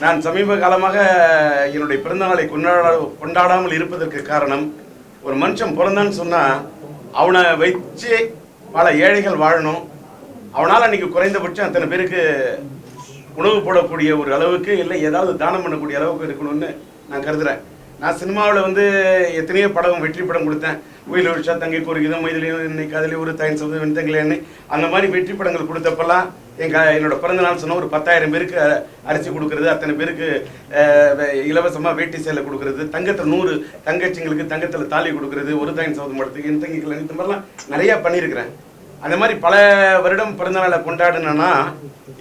நான் சமீப காலமாக என்னுடைய பிறந்தநாளை கொண்டாடாமல் இருப்பதற்கு காரணம், ஒரு மனுஷன் பிறந்தான்னு சொன்னால் அவனை வச்சு பல ஏழைகள் வாழணும். அவனால் அன்றைக்கி குறைந்தபட்சம் அத்தனை பேருக்கு உணவு போடக்கூடிய ஒரு அளவுக்கு, இல்லை ஏதாவது தானம் பண்ணக்கூடிய அளவுக்கு இருக்கணும்னு நான் கருதுகிறேன். நான் சினிமாவில் எத்தனையோ படம் வெற்றி படம் கொடுத்தேன். உயிர் விஷா, தங்கை கோரிக்கை, மொய்திலையும் இன்னைக்கு அதில் ஒரு தாயின் சபதம், வெண்தங்கில எண்ணெய், அந்த மாதிரி வெற்றி படங்கள் கொடுத்தப்பெல்லாம் என்னோட பிறந்தநாள் சொன்னால் ஒரு 10,000 பேருக்கு அரிசி கொடுக்குறது, அத்தனை பேருக்கு இலவசமாக வேட்டி சேலை கொடுக்குறது, தங்கத்தில் 100 தங்கச்சிங்களுக்கு தங்கத்தில் தாலி கொடுக்குறது, ஒரு தாயின் சபதம் படத்துக்கு, என் தங்கிகள் இந்த மாதிரிலாம் நிறையா பண்ணியிருக்கிறேன். அந்த மாதிரி பல வருடம் பிறந்தநாளை கொண்டாடினேன்னா,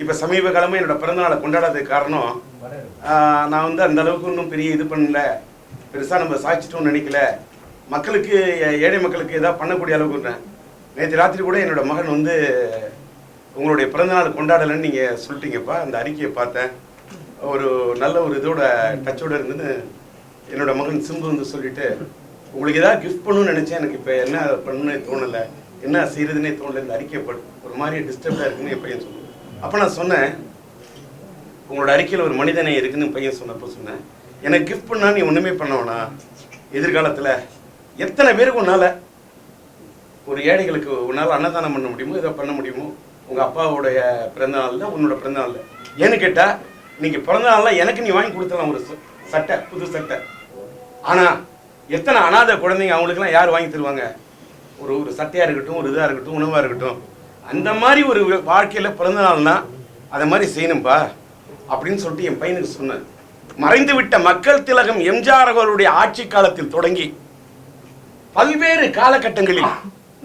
இப்போ சமீப காலமாக என்னோட பிறந்தநாளை கொண்டாடாததுக்கு காரணம், நான் அந்த அளவுக்கு இன்னும் பெரிய இது பண்ணல, பெருசாக நம்ம சாய்ச்சிட்டோம்னு நினைக்கல, மக்களுக்கு ஏழை மக்களுக்கு ஏதாவது பண்ணக்கூடிய அளவுக்கு. நேற்று ராத்திரி கூட என்னோட மகன் உங்களுடைய பிறந்தநாள் கொண்டாடலைன்னு நீங்கள் சொல்லிட்டீங்கப்பா, அந்த அறிக்கையை பார்த்தேன், ஒரு நல்ல ஒரு இதோட டச்சோடு இருந்துன்னு என்னோட மகன் சிம்பு சொல்லிட்டு, உங்களுக்கு ஏதாவது கிஃப்ட் பண்ணணும்னு நினச்சேன், எனக்கு இப்போ என்ன பண்ணணும்னே தோணலை, என்ன செய்யறதுன்னே தோணலை, இந்த அறிக்கையை ஒரு மாதிரி டிஸ்டர்ப்டாக இருக்குன்னு என் பையன் சொன்னேன். அப்போ நான் சொன்னேன், உங்களோட அறிக்கையில் ஒரு மனிதனை இருக்குன்னு பையன் சொன்னப்போ சொன்னேன், எனக்கு கிஃப்ட் பண்ணால் நீ ஒன்றுமே பண்ணவனா, எதிர்காலத்தில் எத்தனை பேருக்கு உன்னால் ஒரு ஏழைகளுக்கு உன்னால் அன்னதானம் பண்ண முடியுமோ, இதை பண்ண முடியுமோ, உங்கள் அப்பாவுடைய பிறந்தநாளில், உன்னோட பிறந்தநாளில். ஏன்னு கேட்டால், இன்னைக்கு பிறந்தநாளில் எனக்கு நீ வாங்கி கொடுத்தலாம் ஒரு சட்டை, புது சட்டை. ஆனால் எத்தனை அனாதை குழந்தைங்க, அவங்களுக்குலாம் யார் வாங்கி தருவாங்க? ஒரு சட்டையாக இருக்கட்டும், ஒரு இதாக இருக்கட்டும், உணவாக இருக்கட்டும். அந்த மாதிரி ஒரு வாழ்க்கையில் பிறந்தநாள்னா அதை மாதிரி செய்யணும்ப்பா அப்படின்னு சொல்லிட்டு என் பையனுக்கு சொன்னேன். மறைந்துவிட்ட மக்கள் திலகம் எம்ஜிஆர் அவர்களுடைய ஆட்சி காலத்தில் தொடங்கி பல்வேறு காலகட்டங்களில்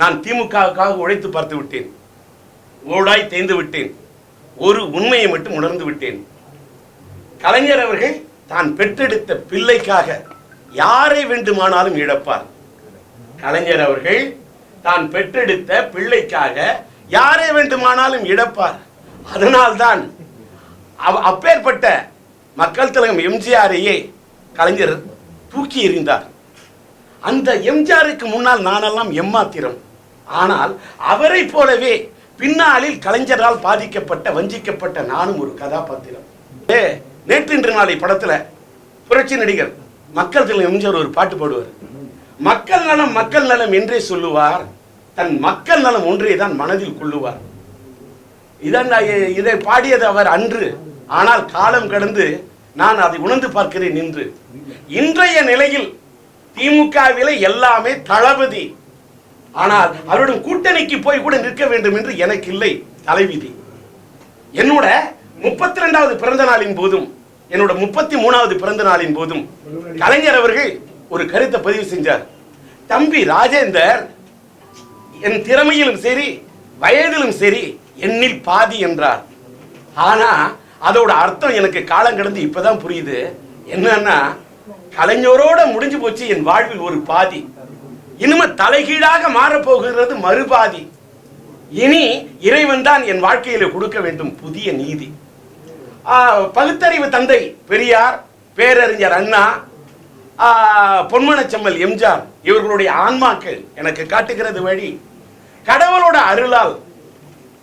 நான் திமுகவுக்காக உழைத்து பார்த்து விட்டேன், ஓடாய் தேய்ந்து விட்டேன். ஒரு உண்மையை மட்டும் உணர்ந்து விட்டேன், கலைஞர் அவர்கள் தான் பெற்றெடுத்த பிள்ளைக்காக யாரை வேண்டுமானாலும் இழப்பார். கலைஞர் அவர்கள் தான் பெற்றெடுத்த பிள்ளைக்காக யாரை வேண்டுமானாலும் இழப்பார். அதனால்தான் அப்பேற்பட்ட மக்கள் திலகம் எம்ஜிஆரையே கலைஞர் தூக்கி எறிந்தார். அந்த எம்ஜிஆருக்கு முன்னால் நானெல்லாம் எம்மாத்திரம். ஆனால் அவரை போலவே பின்னாளில் கலைஞரால் பாதிக்கப்பட்ட, வஞ்சிக்கப்பட்ட நானும் ஒரு கதாபாத்திரம். நேற்றின்று நாளை படத்துல புரட்சி நடிகர் மக்கள் திலகம் எம்ஜிஆர் ஒரு பாட்டு பாடுவார். மக்கள் நலம் மக்கள் நலம் என்றே சொல்லுவார், தன் மக்கள் நலம் ஒன்றே தான் மனதில் கொள்ளுவார். இதை பாடியது அவர் அன்று. ஆனால் காலம் கடந்து நான் அதை உணர்ந்து பார்க்கிறேன் இன்று. இன்றைய நிலையில் திமுகவிலே எல்லாமே தளபதி. ஆனால் அவருடன் கூட்டணிக்கு போய் கூட நிற்க வேண்டும் என்று எனக்கு இல்லை தலைவிதி. என்னோட 32வது பிறந்த நாளின் போதும், என்னோட 33வது பிறந்த நாளின் போதும் கலைஞர் அவர்கள் ஒரு கருத்தை பதிவு செஞ்சார். தம்பி ராஜேந்தர் என் திறமையிலும் சரி, வயதிலும் சரி, என்னில் பாதி என்றார். ஆனா அதோட அர்த்தம் எனக்கு காலம் கடந்து இப்பதான் புரியுது. என்னன்னா, கலைஞரோட முடிஞ்சு போச்சு என் வாழ்வில் ஒரு பாதி, இனிமே தலைகீழாக மாறப்போகிறது மறுபாதி. இனி இறைவன் தான் என் வாழ்க்கையில கொடுக்க வேண்டும் புதிய நீதி. பகுத்தறிவு தந்தை பெரியார், பேரறிஞர் அண்ணா, பொன்மனச்செம்மல் எம்ஜிஆர் இவர்களுடைய ஆன்மாக்கள் எனக்கு காட்டுகிறது வழி. கடவுளோட அருளால்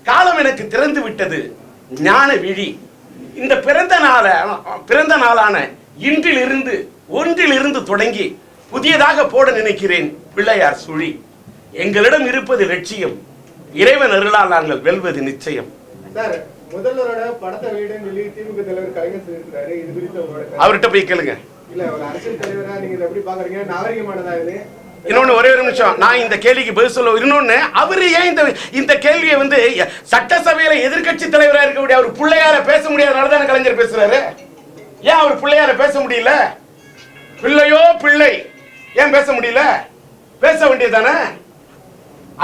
காலம் எனக்கு திறந்து விட்டது ஞான விழி. இந்த பிறந்த நாளான இன்றிலிருந்து, ஒன்றிலிருந்து தொடங்கி புதியதாக போட நினைக்கிறேன் பிள்ளையார் சுழி. எங்களிடம் இருப்பது லட்சியம், இறைவன் அருளால் நாங்கள் வெல்வது நிச்சயம். முதல்வரோட படத்தை வீடுன்னு சொல்லி திமுக தலைவர் கலைஞர் சொல்லியிருக்காரு. இது குறித்து அவர்கிட்ட போய் கேளுங்க. இல்ல, ஒரு அரசியல் தலைவரா நீங்க இதை எப்படி பாக்குறீங்க? நாகரிகமானதா இது? இன்னொன்னு, ஒரே ஒரு நிமிஷம், நான் இந்த கேள்விக்கு பதில் சொல்ல. இன்னொன்னு, அவரு ஏன் இந்த கேள்வியை சட்டசபையில எதிர்கட்சி தலைவராக இருக்கக்கூடிய அவர் பிள்ளையார பேச முடியாதனாலதான் கலைஞர் பேசுறாரு. ஏன் அவர் பிள்ளையார பேச முடியல? பிள்ளையோ பிள்ளை ஏன் பேச முடியல? பேச வேண்டியதானே?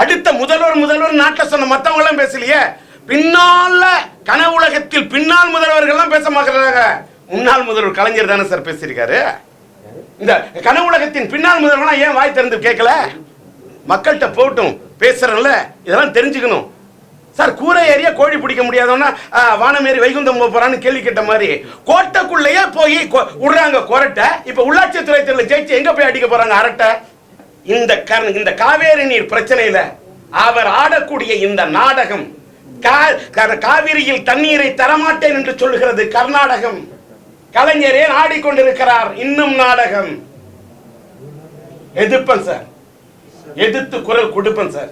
அடுத்த முதல்வர் நாட்டில் சொன்ன மத்தவங்க எல்லாம் பேசலையே. பின்னால கனவுலகத்தில் பின்னால் முதல்வர்கள் எல்லாம் பேச மாட்டாங்க. முன்னாள் முதல்வர் கலைஞர் தானே சார் பேசியிருக்காரு. இந்த கனவுலகத்தின் பின்னால் முதல்வர்கள் ஏன் வாய் திறந்து கேட்கல? மக்கள்கிட்ட போட்டும் பேசுறேன்ல, இதெல்லாம் தெரிஞ்சுக்கணும் சார். கூரை ஏறியா கோழி பிடிக்க முடியாதவனா வானமேறி வைகுந்தம் போறான்னு கேள்வி கேட்ட மாதிரி கோட்டைக்குள்ளேயே போய் விடுறாங்க கொரட்டை. இப்ப உள்ளாட்சி துறை தேர்தலில் ஜெயிச்சு எங்க போய் அடிக்க போறாங்க அரட்டை? இந்த காவேரி நீர் பிரச்சனையில அவர் ஆடக்கூடிய இந்த நாடகம், காவிரியில் தண்ணீரை தரமாட்டேன் என்று சொல்லுகிறது கர்நாடகம். கலைஞரே ஆடிக்கொண்டிருக்கிறார். இன்னும் நாடகம். எதிர்ப்பேன் சார், எதிர்த்து குரல் கொடுப்பேன் சார்.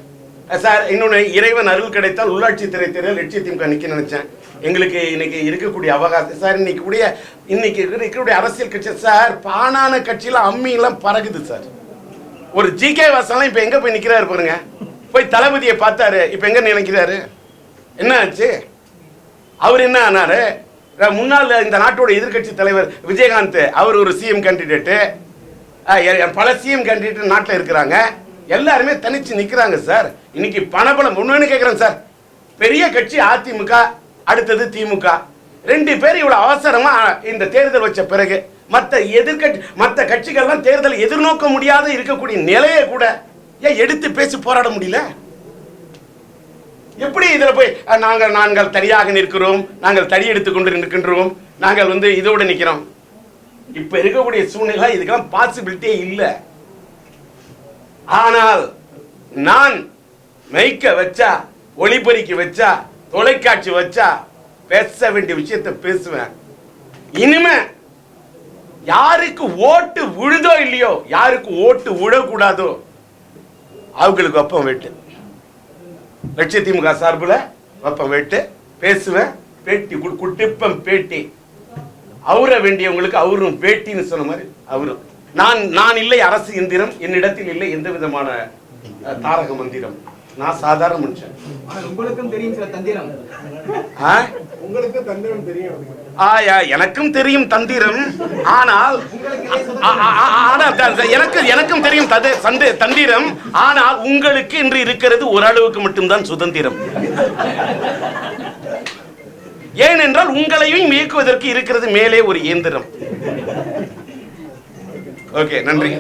சார் இன்னொன்று, இறைவன் அருள் கிடைத்தால் உள்ளாட்சி துறை தேர்தல் லட்சிய திமுக நிற்க நினைச்சேன். எங்களுக்கு இன்னைக்கு இருக்கக்கூடிய அவகாசம் சார், இன்னைக்கு இருக்கக்கூடிய அரசியல் கட்சி சார், பானான கட்சியில அம்மியெல்லாம் பறகுது சார். ஒரு ஜிகே வாசலாம் இப்ப எங்க போய் நிக்கிறாரு பாருங்க. போய் தளபதியை பார்த்தாரு, இப்ப எங்க நினைக்கிறாரு? என்ன ஆச்சு? அவர் என்ன ஆனாரு? முன்னாள் இந்த நாட்டோட எதிர்கட்சி தலைவர் விஜயகாந்த், அவர் ஒரு சிஎம் கேண்டிடேட்டு. பல சிஎம் கேண்டிடேட் நாட்டில் இருக்கிறாங்க. எல்லாருமே தனிச்சு நிக்கிறாங்க சார். இன்னைக்கு பணபலம் ஒண்ணு கேட்கிறேன் சார். பெரிய கட்சி அதிமுக, அடுத்தது திமுக. ரெண்டு பேர் இவ்வளவு அவசரமா இந்த தேர்தல் வச்ச பிறகு மற்ற கட்சிகள்லாம் தேர்தல் எதிர்நோக்க முடியாத இருக்கக்கூடிய நிலையை கூட ஏன் எடுத்து பேசி போராட முடியல? எப்படி இதுல போய் நாங்கள் தனியாக நிற்கிறோம், நாங்கள் தடி எடுத்துக் கொண்டு நிற்கின்றோம், நாங்கள் இதோட நிக்கிறோம்? இப்ப இருக்கக்கூடிய சூழ்நிலை இதுக்கெல்லாம் பாசிபிலிட்டியே இல்லை. ஆனால் நான் மைக்க வச்சா, ஒளிபெருக்கி வச்சா, தொலைக்காட்சி வச்சா பேச வேண்டிய விஷயத்தை பேசுவேன். இனிமே யாருக்கு ஓட்டு விழுதோ இல்லையோ, யாருக்கு ஓட்டு விழக்கூடாதோ அவங்களுக்கு வெப்பம் வெட்டு. லட்சிய திமுக சார்பில் வெப்பம் வெட்டு பேசுவேன். பேட்டி குட்டிப்பம் பேட்டி. அவர வேண்டியவங்களுக்கு அவரும் பேட்டின்னு சொன்ன மாதிரி அவரும். நான் இல்லை அரசு எந்திரம், என்னிடத்தில் இல்லை எந்த விதமான தாரக மந்திரம். நான் சாதாரண மனுஷன். உங்களுக்கும் தெரியும் சில தந்திரம். உங்களுக்கும் தந்திரம் தெரியும். எனக்கும் தெரியும் தந்திரம். ஆனால் எனக்கும் தெரியும் தந்திரம். ஆனால் உங்களுக்கு இன்று இருக்கிறது ஓரளவுக்கு மட்டும்தான் சுதந்திரம். ஏனென்றால் உங்களையும் இயக்குவதற்கு இருக்கிறது மேலே ஒரு இயந்திரம். ஓகே, நன்றி.